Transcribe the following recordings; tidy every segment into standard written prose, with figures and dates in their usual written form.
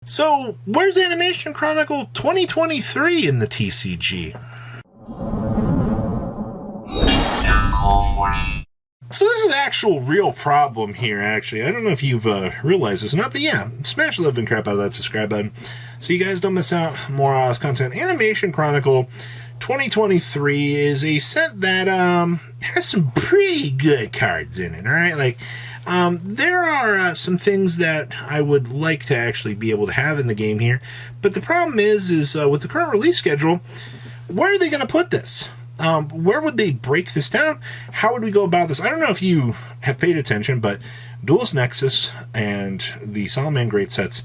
So, where's Animation Chronicle 2023 in the TCG? So this is an actual real problem here, actually. I don't know if you've realized this or not, but yeah, smash the living crap out of that subscribe button so you guys don't miss out on more content. Animation Chronicle 2023 is a set that has some pretty good cards in it, alright? Like, there are some things that I would like to actually be able to have in the game here, but the problem is with the current release schedule, where are they going to put this? Where would they break this down? How would we go about this? I don't know if you have paid attention, but Duelist Nexus and the Solomon Great sets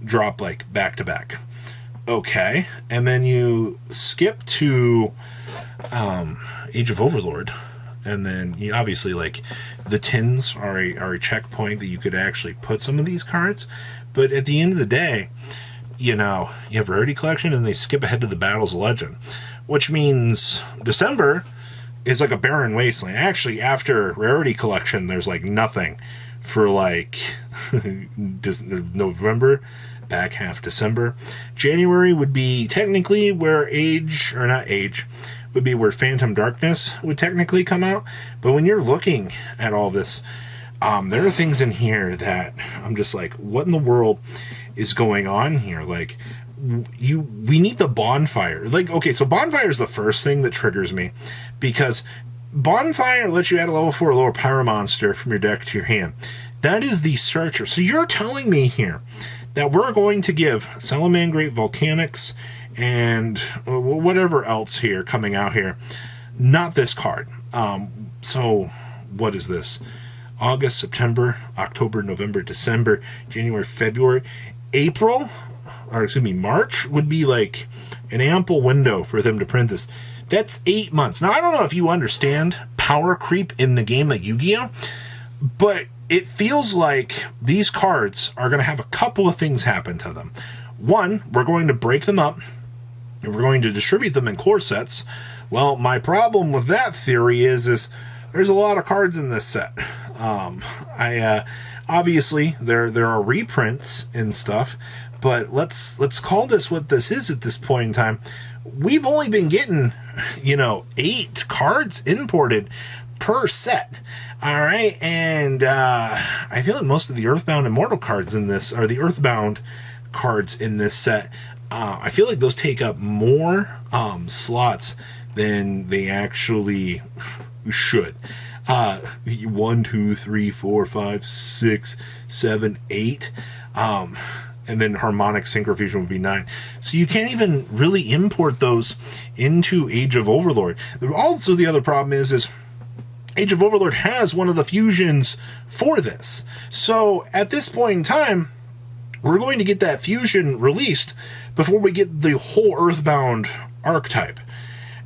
drop like back to back. Okay, and then you skip to Age of Overlord, and then you obviously like the tins are a checkpoint that you could actually put some of these cards, but at the end of the day, you know, you have Rarity Collection and they skip ahead to the Battles of Legend, which means December is like a barren wasteland. Actually, after Rarity Collection, there's like nothing for like November, back half December. January would be technically where would be where Phantom Darkness would technically come out. But when you're looking at all this, there are things in here that I'm just like, what in the world is going on here? Like, we need the Bonfire. Like, okay, so Bonfire is the first thing that triggers me, because Bonfire lets you add a level 4 lower Pyro Monster from your deck to your hand. That is the Searcher. So you're telling me here that we're going to give Salamangreat Volcanics and whatever else here coming out here, not this card. So what is this? August, September, October, November, December, January, February, April, or excuse me, March would be like an ample window for them to print this. That's 8 months. Now, I don't know if you understand power creep in the game like Yu-Gi-Oh!, but it feels like these cards are going to have a couple of things happen to them. One, we're going to break them up, and we're going to distribute them in core sets. Well, my problem with that theory is there's a lot of cards in this set. Obviously there are reprints and stuff, but let's call this what this is at this point in time. We've only been getting, 8 cards imported per set. All right, and I feel like most of the Earthbound Immortal cards in this are the Earthbound cards in this set. I feel like those take up more slots than they actually should. 1, 2, 3, 4, 5, 6, 7, 8. And then Harmonic Synchrofusion would be 9. So you can't even really import those into Age of Overlord. Also, the other problem is Age of Overlord has one of the fusions for this. So at this point in time, we're going to get that fusion released before we get the whole Earthbound archetype.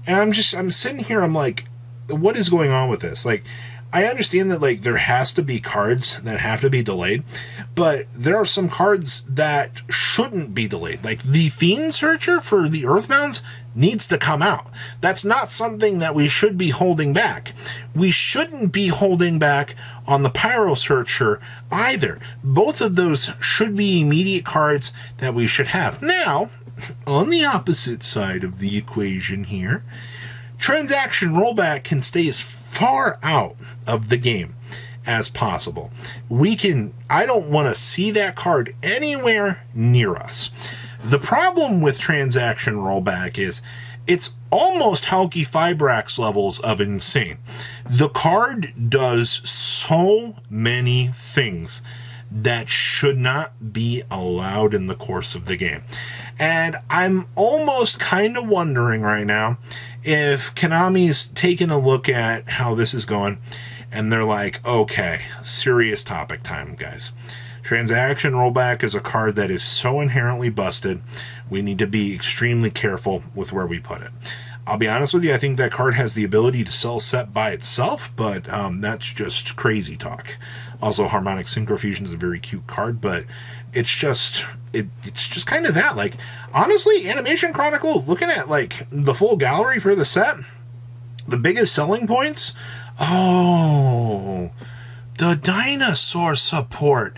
And I'm sitting here, I'm like, what is going on with this? Like, I understand that like there has to be cards that have to be delayed, but there are some cards that shouldn't be delayed. Like the Fiend Searcher for the Earthbounds needs to come out. That's not something that we should be holding back. We shouldn't be holding back on the Pyro Searcher either. Both of those should be immediate cards that we should have. Now, on the opposite side of the equation here, Transaction Rollback can stay as far out of the game as possible. I don't want to see that card anywhere near us. The problem with Transaction Rollback is it's almost Halki Fibrax levels of insane. The card does so many things that should not be allowed in the course of the game. And I'm almost kind of wondering right now if Konami's taking a look at how this is going, and they're like, okay, serious topic time, guys. Transaction Rollback is a card that is so inherently busted, we need to be extremely careful with where we put it. I'll be honest with you, I think that card has the ability to sell set by itself, but that's just crazy talk. Also, Harmonic Synchrofusion is a very cute card, but it's just kind of that. Like, honestly, Animation Chronicle, looking at like the full gallery for the set, the biggest selling points, the dinosaur support.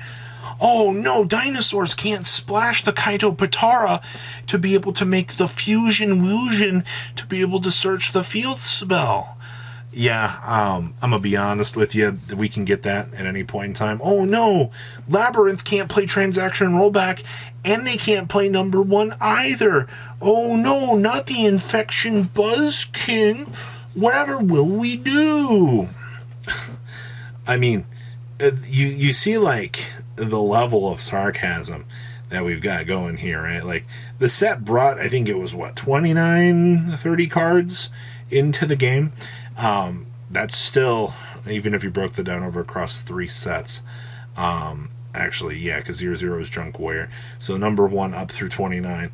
Oh no, dinosaurs can't splash the Kaito Patara to be able to make the fusion woosion to be able to search the field spell. Yeah, I'm gonna be honest with you. We can get that at any point in time. Oh no, Labyrinth can't play transaction rollback, and they can't play number 1 either. Oh no, not the Infection Buzz King. Whatever will we do? I mean, you see like the level of sarcasm that we've got going here, right? Like the set brought, I think it was what, 29, 30 cards into the game. That's still, even if you broke that down over across 3 sets, actually, yeah, because 0-0 is Junk Warrior. So number 1 up through 29.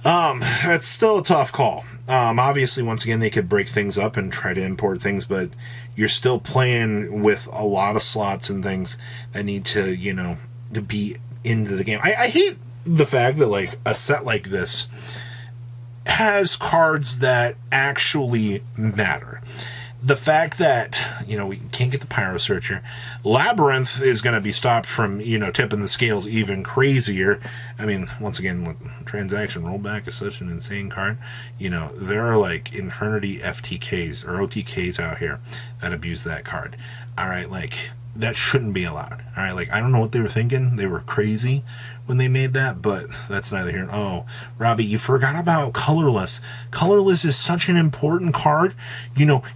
That's still a tough call. Obviously, once again, they could break things up and try to import things, but you're still playing with a lot of slots and things that need to, to be into the game. I hate the fact that, like, a set like this has cards that actually matter. The fact that, we can't get the Pyro Searcher. Labyrinth is going to be stopped from, tipping the scales even crazier. I mean, once again, transaction rollback is such an insane card. There are like Eternity FTKs or OTKs out here that abuse that card. All right, that shouldn't be allowed. All right, I don't know what they were thinking. They were crazy when they made that, but that's neither here. Oh, Robbie, you forgot about Colorless. Colorless is such an important card.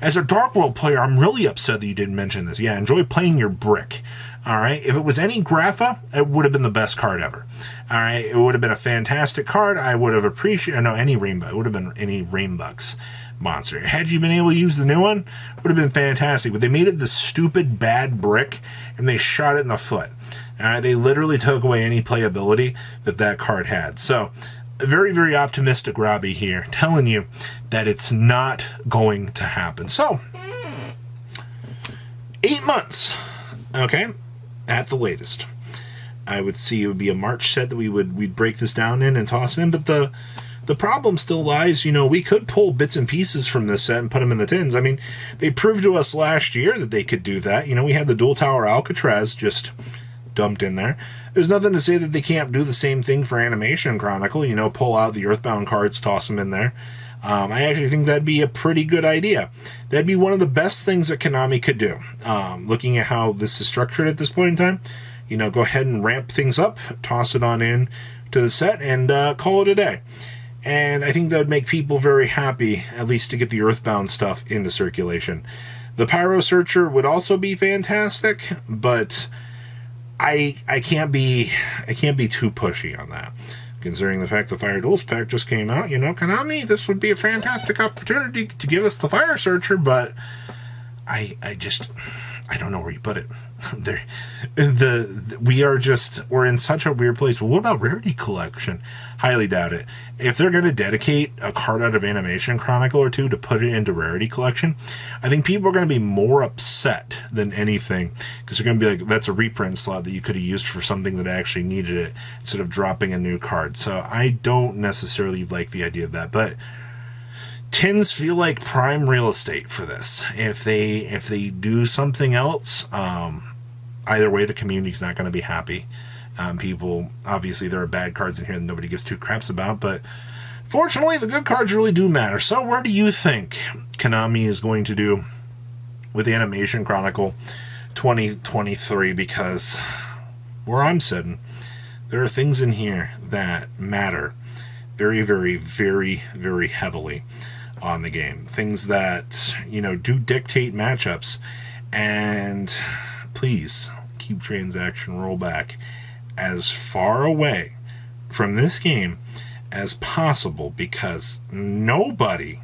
As a Dark World player, I'm really upset that you didn't mention this. Yeah, enjoy playing your brick. All right, if it was any Grapha, it would have been the best card ever. All right, it would have been a fantastic card. I would have appreciated, any Rainbow. It would have been any Rainbucks monster. Had you been able to use the new one, it would have been fantastic. But they made it this stupid bad brick, and they shot it in the foot. They literally took away any playability that card had. So, very, very optimistic Robbie here, telling you that it's not going to happen. So, 8 months, okay, at the latest. I would see it would be a March set that we'd break this down in and toss in, but the problem still lies, we could pull bits and pieces from this set and put them in the tins. I mean, they proved to us last year that they could do that. We had the Dual Tower Alcatraz just dumped in there. There's nothing to say that they can't do the same thing for Animation Chronicle, pull out the Earthbound cards, toss them in there. I actually think that'd be a pretty good idea. That'd be one of the best things that Konami could do. Looking at how this is structured at this point in time, go ahead and ramp things up, toss it on in to the set, and call it a day. And I think that would make people very happy, at least to get the Earthbound stuff into circulation. The Pyro Searcher would also be fantastic, but I can't be too pushy on that, considering the fact the Fire Duels pack just came out. Konami, this would be a fantastic opportunity to give us the Fire Searcher, but I don't know where you put it. We're in such a weird place. Well, what about Rarity Collection? Highly doubt it. If they're going to dedicate a card out of Animation Chronicle or two to put it into Rarity Collection, I think people are going to be more upset than anything, because they're going to be like, that's a reprint slot that you could have used for something that actually needed it, instead of dropping a new card. So I don't necessarily like the idea of that, but tins feel like prime real estate for this. If they do something else, either way, the community's not going to be happy. People, obviously, there are bad cards in here that nobody gives two craps about, but fortunately, the good cards really do matter. So where do you think Konami is going to do with Animation Chronicle 2023? Because where I'm sitting, there are things in here that matter very, very, very, very heavily on the game. Things that, do dictate matchups. And please keep transaction rollback as far away from this game as possible, because nobody,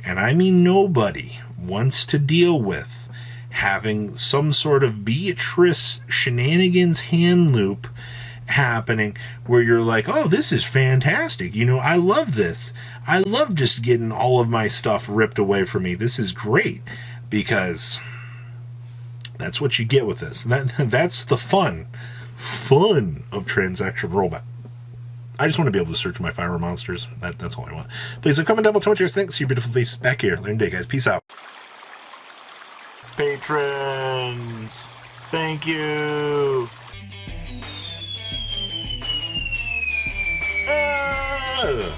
and I mean nobody, wants to deal with having some sort of Beatrice shenanigans hand loop happening where you're like, oh, this is fantastic. I love this. I love just getting all of my stuff ripped away from me. This is great, because that's what you get with this. That's the fun of transaction rollback. I just want to be able to search my fire monsters. That's all I want. Please comment down below. Tell me what you guys think. See your beautiful faces back here. Learn day, guys. Peace out. Patrons, thank you. Ugh.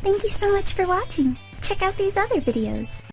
Thank you so much for watching. Check out these other videos.